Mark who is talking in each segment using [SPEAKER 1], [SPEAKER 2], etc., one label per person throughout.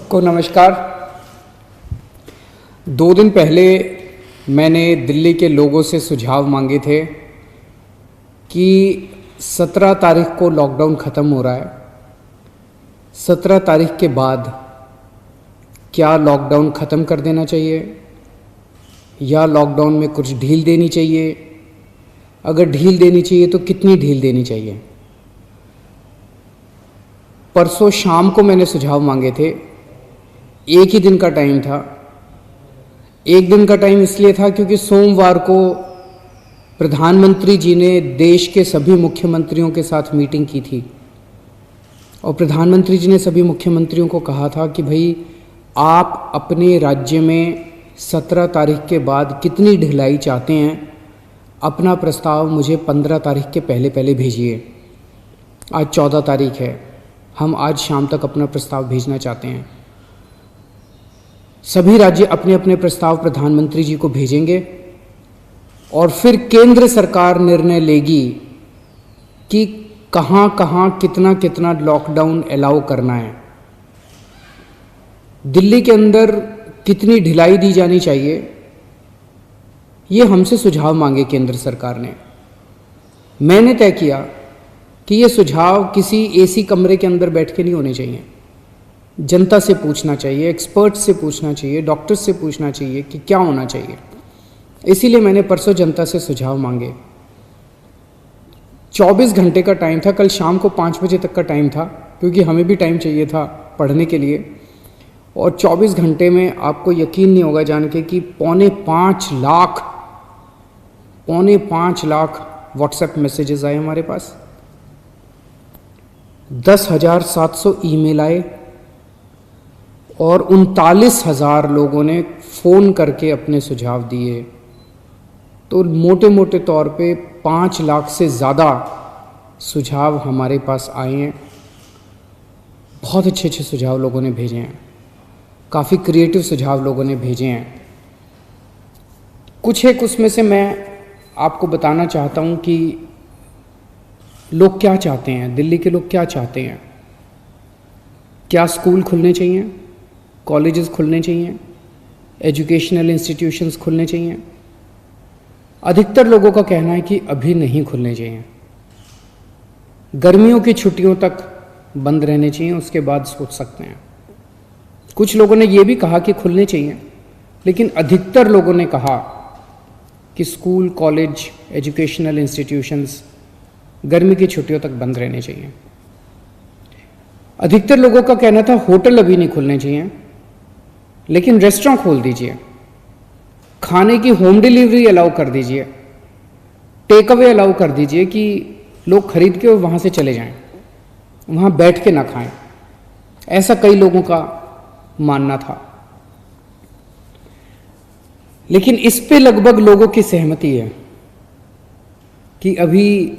[SPEAKER 1] सबको नमस्कार। 2 दिन पहले मैंने दिल्ली के लोगों से सुझाव मांगे थे कि 17 तारीख को लॉकडाउन ख़त्म हो रहा है। 17 तारीख के बाद क्या लॉकडाउन ख़त्म कर देना चाहिए या लॉकडाउन में कुछ ढील देनी चाहिए? अगर ढील देनी चाहिए तो कितनी ढील देनी चाहिए? परसों शाम को मैंने सुझाव मांगे थे। एक ही दिन का टाइम था। एक दिन का टाइम इसलिए था क्योंकि सोमवार को प्रधानमंत्री जी ने देश के सभी मुख्यमंत्रियों के साथ मीटिंग की थी और प्रधानमंत्री जी ने सभी मुख्यमंत्रियों को कहा था कि भाई आप अपने राज्य में 17 तारीख के बाद कितनी ढिलाई चाहते हैं, अपना प्रस्ताव मुझे 15 तारीख के पहले पहले भेजिए। आज 14 तारीख है, हम आज शाम तक अपना प्रस्ताव भेजना चाहते हैं। सभी राज्य अपने अपने प्रस्ताव प्रधानमंत्री जी को भेजेंगे और फिर केंद्र सरकार निर्णय लेगी कि कहाँ कहाँ कितना कितना लॉकडाउन अलाउ करना है, दिल्ली के अंदर कितनी ढिलाई दी जानी चाहिए। ये हमसे सुझाव मांगे केंद्र सरकार ने। मैंने तय किया कि ये सुझाव किसी एसी कमरे के अंदर बैठ के नहीं होने चाहिए। जनता से पूछना चाहिए, एक्सपर्ट से पूछना चाहिए, डॉक्टर्स से पूछना चाहिए कि क्या होना चाहिए। इसीलिए मैंने परसों जनता से सुझाव मांगे। 24 घंटे का टाइम था, कल शाम को 5 बजे तक का टाइम था क्योंकि हमें भी टाइम चाहिए था पढ़ने के लिए। और 24 घंटे में आपको यकीन नहीं होगा जान के कि 4.5 लाख व्हाट्सएप मैसेजेस आए हमारे पास, 10,700 ईमेल आए और 39,000 लोगों ने फ़ोन करके अपने सुझाव दिए। तो मोटे मोटे तौर पे 5 लाख से ज़्यादा सुझाव हमारे पास आए हैं। बहुत अच्छे अच्छे सुझाव लोगों ने भेजे हैं, काफ़ी क्रिएटिव सुझाव लोगों ने भेजे हैं। कुछ एक उसमें से मैं आपको बताना चाहता हूँ कि लोग क्या चाहते हैं, दिल्ली के लोग क्या चाहते हैं। क्या स्कूल खुलने चाहिए, कॉलेजेस खुलने चाहिए, एजुकेशनल इंस्टीट्यूशंस खुलने चाहिए? अधिकतर लोगों का कहना है कि अभी नहीं खुलने चाहिए, गर्मियों की छुट्टियों तक बंद रहने चाहिए, उसके बाद सोच सकते हैं। कुछ लोगों ने यह भी कहा कि खुलने चाहिए, लेकिन अधिकतर लोगों ने कहा कि स्कूल, कॉलेज, एजुकेशनल इंस्टीट्यूशंस गर्मी की छुट्टियों तक बंद रहने चाहिए। अधिकतर लोगों का कहना था होटल अभी नहीं खुलने चाहिए, लेकिन रेस्टोरेंट खोल दीजिए, खाने की होम डिलीवरी अलाउ कर दीजिए, टेक अवे अलाउ कर दीजिए कि लोग खरीद के वहाँ से चले जाएं, वहाँ बैठ के ना खाएं। ऐसा कई लोगों का मानना था, लेकिन इस पे लगभग लोगों की सहमति है कि अभी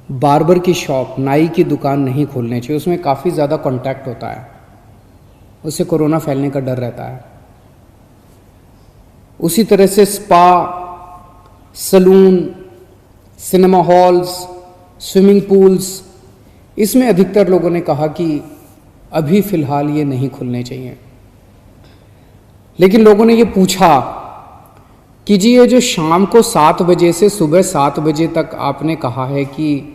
[SPEAKER 1] बार्बर की शॉप, नाई की दुकान नहीं खोलने चाहिए। उसमें काफ़ी ज़्यादा कांटेक्ट होता है, उससे कोरोना फैलने का डर रहता है। उसी तरह से spa, salon, cinema halls, swimming pools, इसमें अधिकतर लोगों ने कहा कि अभी फ़िलहाल ये नहीं खुलने चाहिए। लेकिन लोगों ने ये पूछा कि जी ये जो शाम को 7 बजे से सुबह 7 बजे तक आपने कहा है कि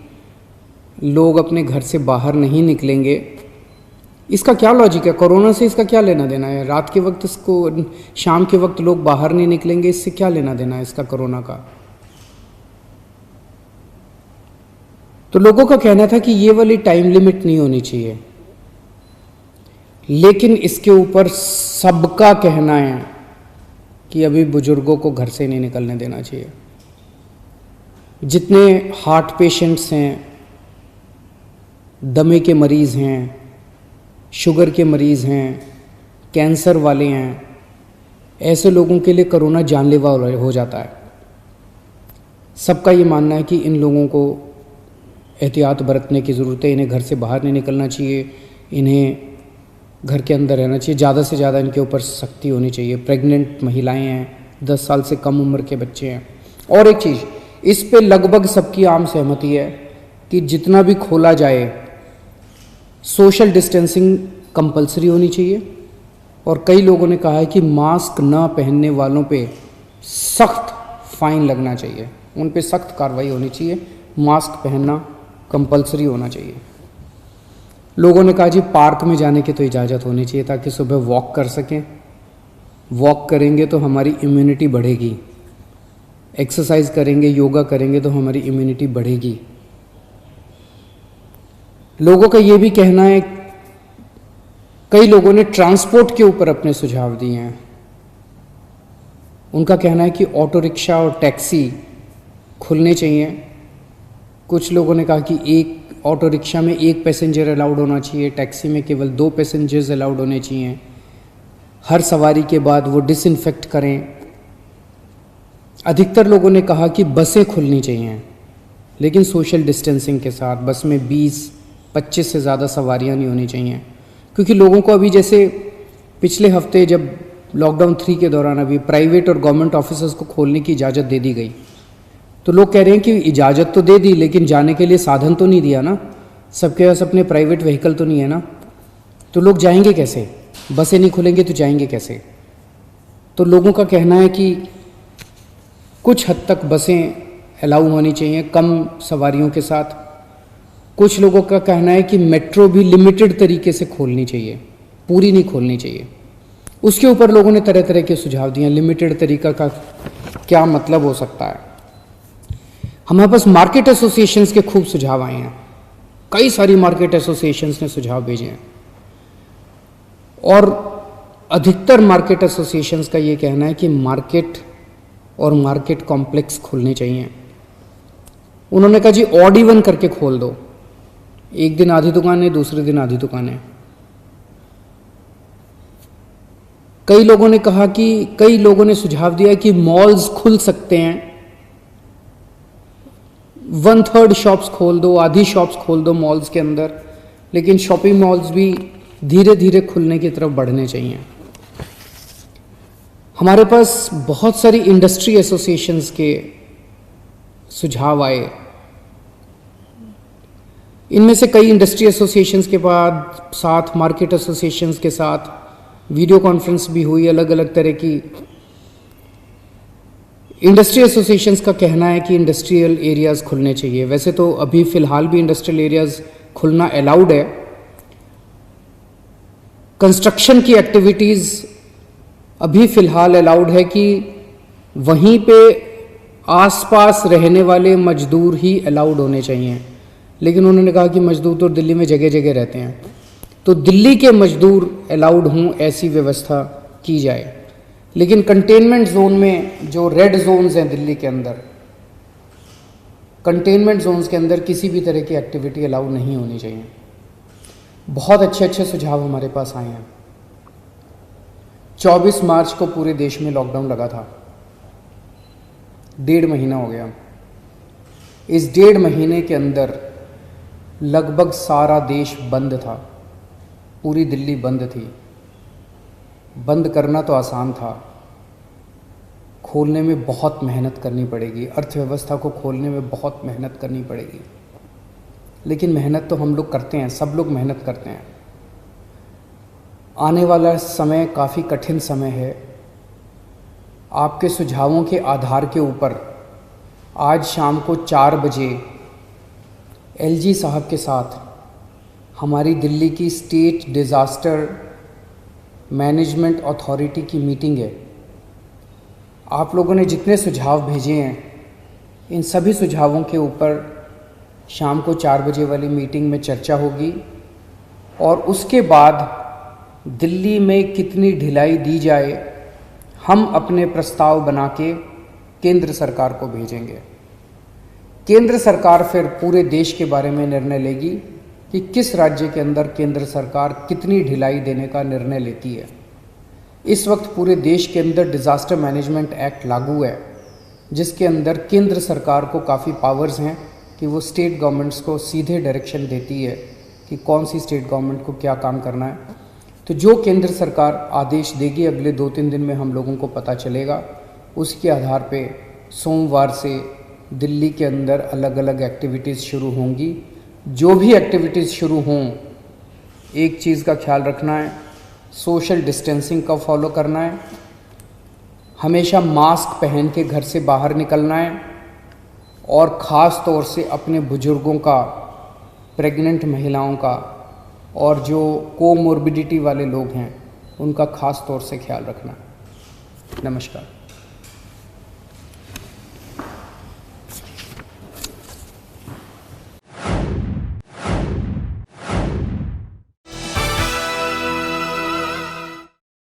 [SPEAKER 1] लोग अपने घर से बाहर नहीं निकलेंगे, इसका क्या लॉजिक है? कोरोना से इसका क्या लेना देना है? रात के वक्त इसको, शाम के वक्त लोग बाहर नहीं निकलेंगे, इससे क्या लेना देना है इसका कोरोना का? तो लोगों का कहना था कि ये वाली टाइम लिमिट नहीं होनी चाहिए, लेकिन इसके ऊपर सबका कहना है कि अभी बुजुर्गों को घर से नहीं निकलने देना चाहिए। जितने हार्ट पेशेंट्स हैं, दमे के मरीज़ हैं, शुगर के मरीज़ हैं, कैंसर वाले हैं, ऐसे लोगों के लिए कोरोना जानलेवा हो जाता है। सबका ये मानना है कि इन लोगों को एहतियात बरतने की ज़रूरत है, इन्हें घर से बाहर नहीं निकलना चाहिए, इन्हें घर के अंदर रहना चाहिए, ज़्यादा से ज़्यादा इनके ऊपर सख्ती होनी चाहिए। प्रेग्नेंट महिलाएं हैं, 10 साल से कम उम्र के बच्चे हैं। और एक चीज़, इस पे लगभग सबकी आम सहमति है कि जितना भी खोला जाए सोशल डिस्टेंसिंग कंपलसरी होनी चाहिए और कई लोगों ने कहा है कि मास्क ना पहनने वालों पे सख्त फाइन लगना चाहिए, उन पे सख्त कार्रवाई होनी चाहिए, मास्क पहनना कंपलसरी होना चाहिए। लोगों ने कहा जी पार्क में जाने की तो इजाज़त होनी चाहिए ताकि सुबह वॉक कर सकें, वॉक करेंगे तो हमारी इम्यूनिटी बढ़ेगी, एक्सरसाइज करेंगे, योगा करेंगे तो हमारी इम्यूनिटी बढ़ेगी। लोगों का ये भी कहना है, कई लोगों ने ट्रांसपोर्ट के ऊपर अपने सुझाव दिए हैं। उनका कहना है कि ऑटो रिक्शा और टैक्सी खुलने चाहिए। कुछ लोगों ने कहा कि एक ऑटो रिक्शा में 1 पैसेंजर अलाउड होना चाहिए, टैक्सी में केवल 2 पैसेंजर्स अलाउड होने चाहिए, हर सवारी के बाद वो डिसइंफेक्ट करें। अधिकतर लोगों ने कहा कि बसें खुलनी चाहिए, लेकिन सोशल डिस्टेंसिंग के साथ। बस में 20-25 से ज़्यादा सवारियां नहीं होनी चाहिए, क्योंकि लोगों को अभी जैसे पिछले हफ्ते जब लॉकडाउन 3 के दौरान अभी प्राइवेट और गवर्नमेंट ऑफिसर्स को खोलने की इजाज़त दे दी गई, तो लोग कह रहे हैं कि इजाज़त तो दे दी लेकिन जाने के लिए साधन तो नहीं दिया ना, सबके पास अपने प्राइवेट व्हीकल तो नहीं है ना, तो लोग जाएंगे कैसे? बसें नहीं खुलेंगे तो जाएंगे कैसे? तो लोगों का कहना है कि कुछ हद तक बसें अलाउ होनी चाहिए कम सवारियों के साथ। कुछ लोगों का कहना है कि मेट्रो भी लिमिटेड तरीके से खोलनी चाहिए, पूरी नहीं खोलनी चाहिए। उसके ऊपर लोगों ने तरह तरह के सुझाव दिए। लिमिटेड तरीका का क्या मतलब हो सकता है? हमारे पास मार्केट एसोसिएशंस के खूब सुझाव आए हैं, कई सारी मार्केट एसोसिएशंस ने सुझाव भेजे हैं, और अधिकतर मार्केट एसोसिएशंस का ये कहना है कि मार्केट और मार्केट कॉम्प्लेक्स खुलने चाहिए। उन्होंने कहा जी ऑड इवन करके खोल दो, एक दिन आधी दुकानें, दूसरे दिन आधी दुकानें। कई लोगों ने कहा कि कई लोगों ने सुझाव दिया कि मॉल्स खुल सकते हैं, 1/3 शॉप्स खोल दो, आधी शॉप्स खोल दो मॉल्स के अंदर, लेकिन शॉपिंग मॉल्स भी धीरे धीरे खुलने की तरफ बढ़ने चाहिए। हमारे पास बहुत सारी इंडस्ट्री एसोसिएशंस के सुझाव आए। इनमें से कई इंडस्ट्री एसोसिएशंस के बाद साथ मार्केट एसोसिएशंस के साथ वीडियो कॉन्फ्रेंस भी हुई, अलग अलग तरह की। इंडस्ट्री एसोसिएशंस का कहना है कि इंडस्ट्रियल एरियाज़ खुलने चाहिए। वैसे तो अभी फ़िलहाल भी इंडस्ट्रियल एरियाज़ खुलना अलाउड है। कंस्ट्रक्शन की एक्टिविटीज़ अभी फ़िलहाल अलाउड है कि वहीं पे आसपास रहने वाले मजदूर ही अलाउड होने चाहिए, लेकिन उन्होंने कहा कि मजदूर तो दिल्ली में जगह जगह रहते हैं, तो दिल्ली के मजदूर अलाउड हों ऐसी व्यवस्था की जाए। लेकिन कंटेनमेंट जोन में जो रेड जोन्स हैं दिल्ली के अंदर, कंटेनमेंट जोन्स के अंदर किसी भी तरह की एक्टिविटी अलाउ नहीं होनी चाहिए। बहुत अच्छे अच्छे सुझाव हमारे पास आए हैं। 24 मार्च को पूरे देश में लॉकडाउन लगा था, 1.5 महीना हो गया। इस 1.5 महीने के अंदर लगभग सारा देश बंद था, पूरी दिल्ली बंद थी। बंद करना तो आसान था, खोलने में बहुत मेहनत करनी पड़ेगी, अर्थव्यवस्था को खोलने में बहुत मेहनत करनी पड़ेगी। लेकिन मेहनत तो हम लोग करते हैं, सब लोग मेहनत करते हैं। आने वाला समय काफ़ी कठिन समय है। आपके सुझावों के आधार के ऊपर आज शाम को 4 बजे एलजी साहब के साथ हमारी दिल्ली की स्टेट डिज़ास्टर मैनेजमेंट अथॉरिटी की मीटिंग है। आप लोगों ने जितने सुझाव भेजे हैं, इन सभी सुझावों के ऊपर शाम को 4 बजे वाली मीटिंग में चर्चा होगी, और उसके बाद दिल्ली में कितनी ढिलाई दी जाए, हम अपने प्रस्ताव बना के केंद्र सरकार को भेजेंगे। केंद्र सरकार फिर पूरे देश के बारे में निर्णय लेगी कि किस राज्य के अंदर केंद्र सरकार कितनी ढिलाई देने का निर्णय लेती है। इस वक्त पूरे देश के अंदर डिज़ास्टर मैनेजमेंट एक्ट लागू है, जिसके अंदर केंद्र सरकार को काफ़ी पावर्स हैं कि वो स्टेट गवर्नमेंट्स को सीधे डायरेक्शन देती है कि कौन सी स्टेट गवर्नमेंट को क्या काम करना है। तो जो केंद्र सरकार आदेश देगी अगले 2-3 दिन में हम लोगों को पता चलेगा। उसके आधार पे सोमवार से दिल्ली के अंदर अलग अलग एक्टिविटीज़ शुरू होंगी। जो भी एक्टिविटीज़ शुरू हों, एक चीज़ का ख्याल रखना है, सोशल डिस्टेंसिंग का फॉलो करना है, हमेशा मास्क पहन के घर से बाहर निकलना है, और ख़ास तौर से अपने बुज़ुर्गों का, प्रेग्नेंट महिलाओं का और जो कोमोर्बिडिटी वाले लोग हैं उनका ख़ास तौर से ख्याल रखना। नमस्कार।